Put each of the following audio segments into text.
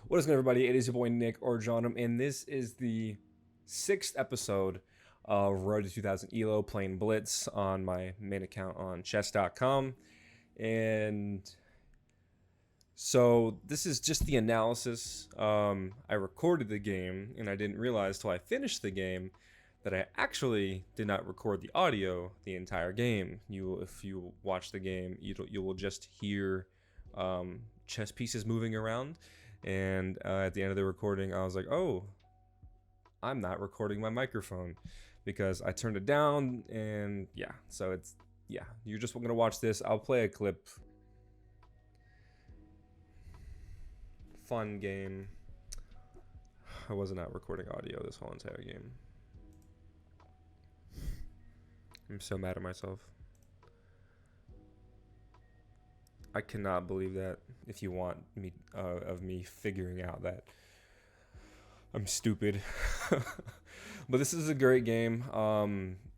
What is good, everybody? It is your boy Nick or Johnum, and this is the 6th episode of Road to 2000 ELO playing Blitz on my main account on chess.com. And so this is just the analysis. I recorded the game, and I didn't realize till I finished the game that I actually did not record the audio the entire game. If you watch the game, you will just hear chess pieces moving around. And at the end of the recording, I was like, oh, I'm not recording my microphone because I turned it down. And yeah, so you're just going to watch this. I'll play a clip. Fun game. I was not recording audio this whole entire game. I'm so mad at myself. I cannot believe that. If you want me of me figuring out that I'm stupid. But this is a great game.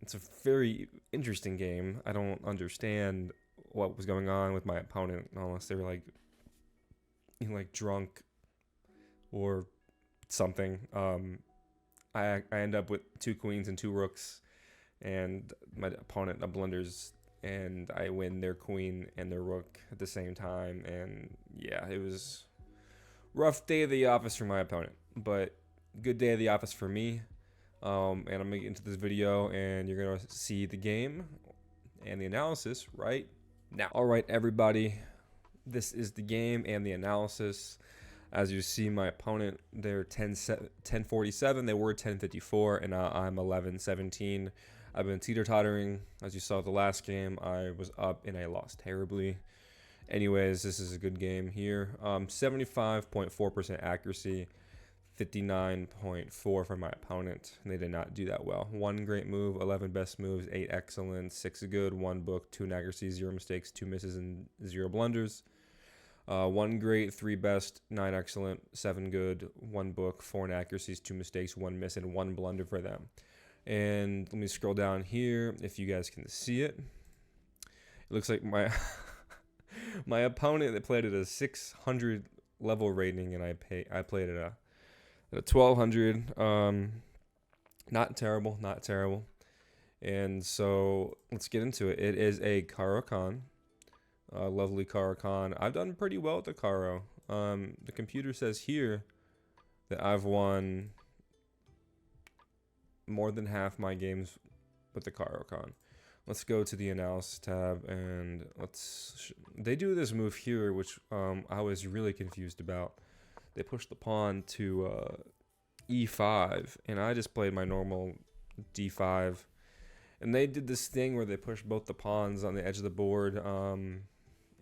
It's a very interesting game. I don't understand what was going on with my opponent unless they were like drunk or something. I end up with 2 queens and 2 rooks, and my opponent blunders, and I win their queen and their rook at the same time. And yeah, it was rough day of the office for my opponent, but good day of the office for me. And I'm gonna get into this video, and you're gonna see the game and the analysis right now. All right, everybody, this is the game and the analysis. As you see, my opponent, they're 1047, they were 1054, and I'm 1117. I've been teeter-tottering. As you saw the last game, I was up and I lost terribly. Anyways, this is a good game here. 75.4% accuracy, 59.4 for my opponent. They did not do that well. 1 great move, 11 best moves, 8 excellent, 6 good, 1 book, 2 inaccuracies, 0 mistakes, 2 misses, and 0 blunders. 1 great, 3 best, 9 excellent, 7 good, 1 book, 4 inaccuracies, 2 mistakes, 1 miss, and 1 blunder for them. And let me scroll down here if you guys can see it. It looks like my my opponent that played at a 600 level rating, and I played at a 1200. Not terrible, not terrible. And so let's get into it. It is a Caro Kann. Lovely Caro Kann. I've done pretty well with the Caro. The computer says here that I've won more than half my games with the Caro Kann. Let's go to the analysis tab, and they do this move here, which I was really confused about. They push the pawn to e5, and I just played my normal d5. And they did this thing where they pushed both the pawns on the edge of the board, and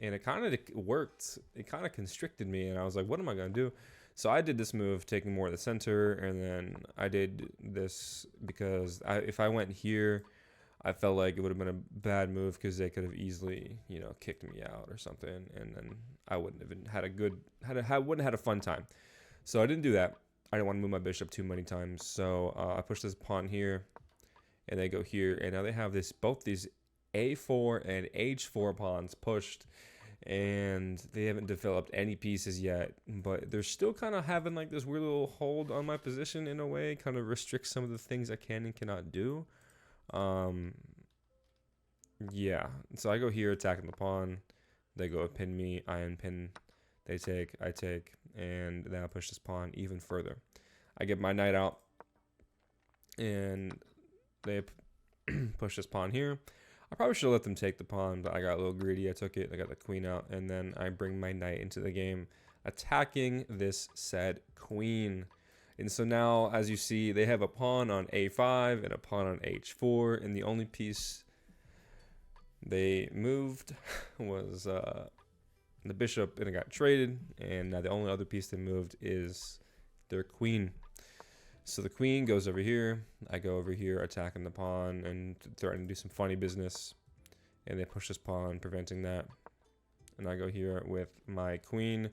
it kind of worked. It kind of constricted me, and I was like, what am I going to do? So I did this move, taking more of the center, and then I did this because if I went here, I felt like it would have been a bad move because they could have easily, kicked me out or something, and then I wouldn't have wouldn't have had a fun time. So I didn't do that. I didn't want to move my bishop too many times, so I pushed this pawn here, and they go here, and now they have both these a4 and h4 pawns pushed. And they haven't developed any pieces yet, but they're still kind of having like this weird little hold on my position in a way, kind of restricts some of the things I can and cannot do. Yeah, so I go here attacking the pawn, they go pin me, I unpin, they take, I take, and then I push this pawn even further. I get my knight out, and they push this pawn here. I probably should have let them take the pawn, but I got a little greedy. I took it. I got the queen out, and then I bring my knight into the game, attacking this said queen. And so now, as you see, they have a pawn on a5 and a pawn on h4, and the only piece they moved was the bishop, and it got traded, and now the only other piece they moved is their queen. So the queen goes over here, I go over here attacking the pawn and threatening to do some funny business, and they push this pawn, preventing that. And I go here with my queen,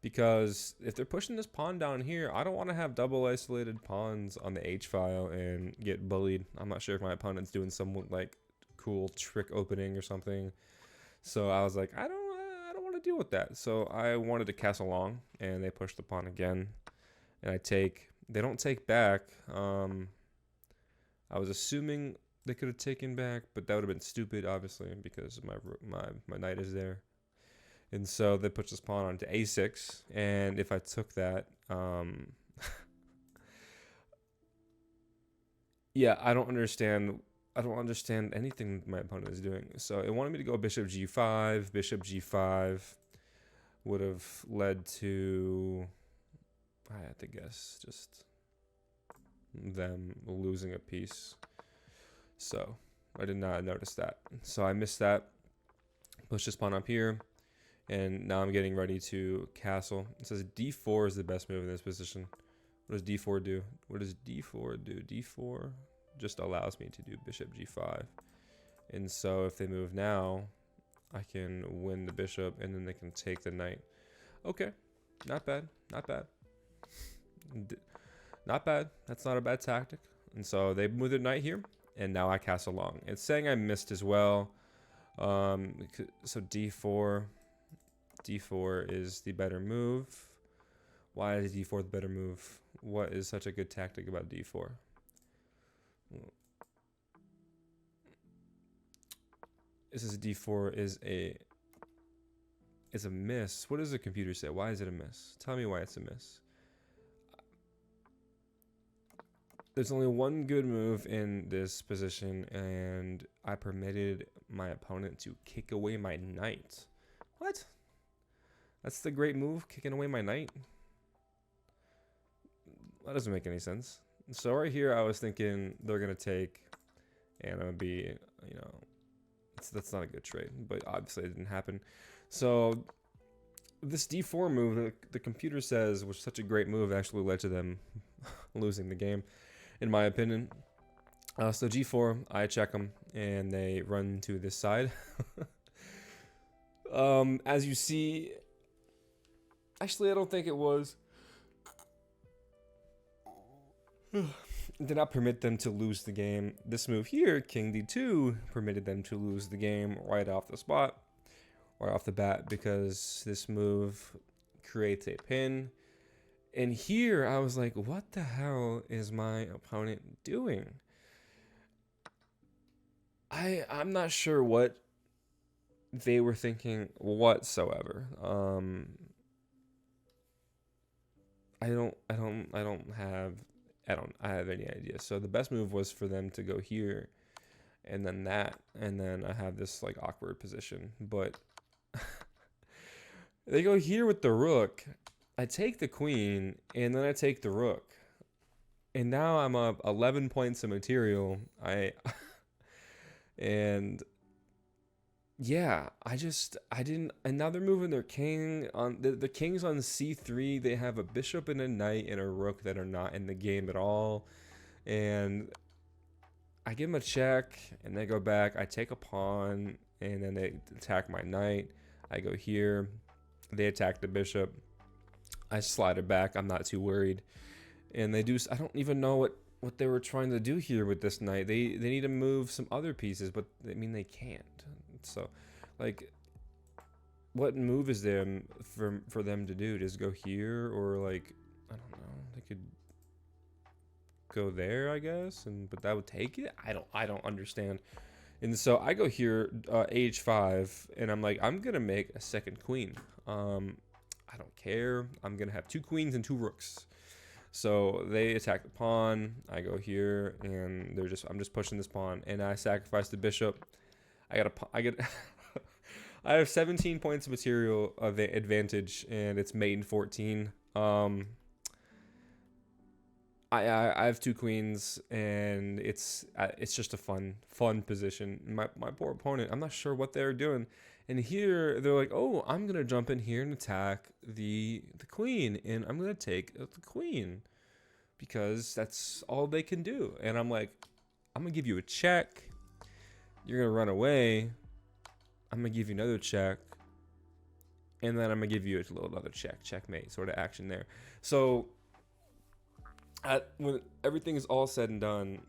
because if they're pushing this pawn down here, I don't want to have double isolated pawns on the h-file and get bullied. I'm not sure if my opponent's doing some like cool trick opening or something. So I was like, I don't want want to deal with that. So I wanted to castle long, and they pushed the pawn again. And I take. They don't take back. I was assuming they could have taken back, but that would have been stupid, obviously, because my knight is there. And so they put this pawn onto a6, and if I took that, yeah, I don't understand anything my opponent is doing. So it wanted me to go bishop g5. Bishop g5 would have led to, I have to guess, just them losing a piece. So I did not notice that. So I missed that. Push this pawn up here. And now I'm getting ready to castle. It says d4 is the best move in this position. What does d4 do? What does d4 do? d4 just allows me to do bishop g5. And so if they move now, I can win the bishop, and then they can take the knight. Okay, not bad, not bad. Not bad. That's not a bad tactic. And so they move their knight here, and now I castle long. It's saying I missed as well. So d4 is the better move. Why is d4 the better move? What is such a good tactic about d4? This is d4 is a miss. What does the computer say? Why is it a miss? Tell me why it's a miss. There's only one good move in this position, and I permitted my opponent to kick away my knight. What? That's the great move, kicking away my knight? That doesn't make any sense. So right here, I was thinking they're going to take, and I'm going to be, you know, that's not a good trade, but obviously it didn't happen. So this d4 move, the computer says was such a great move, actually led to them losing the game, in my opinion. So g4, I check them, and they run to this side. As you see, actually, I don't think it was. Did not permit them to lose the game. This move here, king d2, permitted them to lose the game right off the spot, right off the bat, because this move creates a pin. And here, I was like, what the hell is my opponent doing? I'm not sure what they were thinking whatsoever. I have any idea. So the best move was for them to go here, and then that, and then I have this like awkward position. But they go here with the rook. I take the queen, and then I take the rook, and now I'm up 11 points of material. And yeah, I didn't, and now they're moving their king on, the king's on c3. They have a bishop and a knight and a rook that are not in the game at all. And I give them a check, and they go back. I take a pawn, and then they attack my knight. I go here. They attack the bishop. I slide it back. I'm not too worried. And they do, I don't even know what they were trying to do here with this knight. They need to move some other pieces, but I mean, they can't. So, like, what move is there for them to do? Just go here, or like, I don't know. They could go there, I guess, but that would take it. I don't understand. And so I go here, h5, and I'm like, I'm gonna make a second queen. I don't care. I'm gonna have 2 queens and 2 rooks. So they attack the pawn. I go here, and I'm just pushing this pawn, and I sacrifice the bishop. I have 17 points of material of the advantage, and it's mate in 14. I have 2 queens, and it's just a fun position. My poor opponent, I'm not sure what they're doing. And here they're like, oh, I'm gonna jump in here and attack the queen, and I'm gonna take the queen because that's all they can do. And I'm like, I'm gonna give you a check. You're gonna run away. I'm gonna give you another check, and then I'm gonna give you a little other checkmate sort of action there. So when everything is all said and done,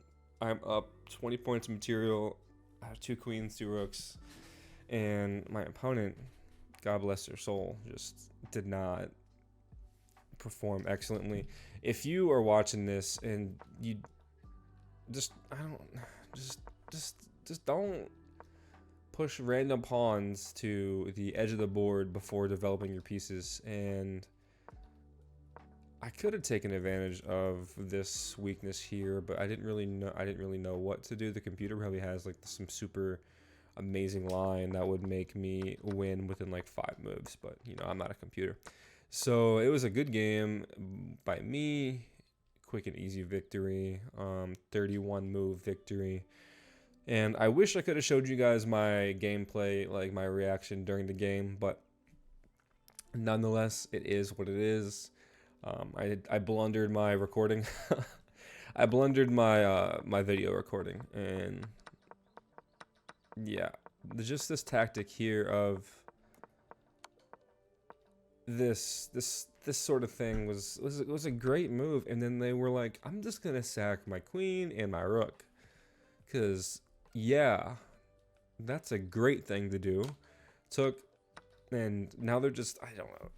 I'm up 20 points of material. I have 2 queens, 2 rooks, and my opponent God bless their soul, just did not perform excellently. If you are watching this and you just, I don't, just, just, just don't push random pawns to the edge of the board before developing your pieces. And I could have taken advantage of this weakness here, but I didn't really know what to do. The computer probably has like some super amazing line that would make me win within like 5 moves, but you know, I'm not a computer. So it was a good game by me. Quick and easy victory, 31 move victory. And I wish I could have showed you guys my gameplay, like my reaction during the game, but nonetheless, it is what it is. I blundered my recording. I blundered my video recording, and yeah, just this tactic here of this sort of thing was a great move, and then they were like, I'm just gonna sack my queen and my rook, cause yeah, that's a great thing to do. And now they're just, I don't know.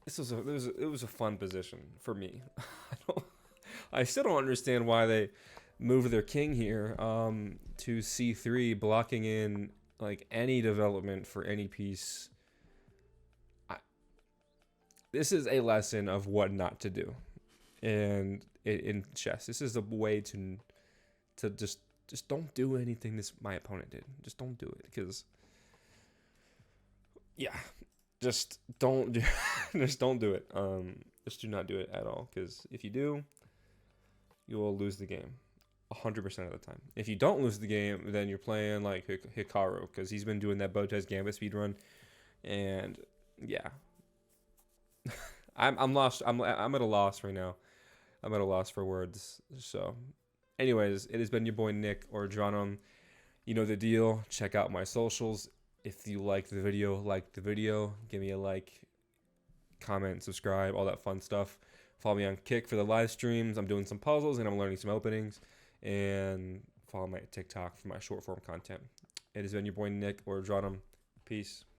It was a fun position for me. I still don't understand why they moved their king here to c3, blocking in like any development for any piece. This is a lesson of what not to do, and in chess, this is a way to just don't do anything my opponent did. Just don't do it, because yeah, just don't do just don't do it. Just do not do it at all, because if you do, you will lose the game 100% of the time. If you don't lose the game, then you're playing like Hikaru, because he's been doing that Botez Gambit speedrun, and yeah. I'm lost. I'm at a loss right now. I'm at a loss for words. So, anyways, it has been your boy Nick or Dronum. You know the deal. Check out my socials. If you like the video, give me a like, comment, subscribe, all that fun stuff. Follow me on Kick for the live streams. I'm doing some puzzles and I'm learning some openings. And follow my TikTok for my short form content. It has been your boy Nick or Dronum. Peace.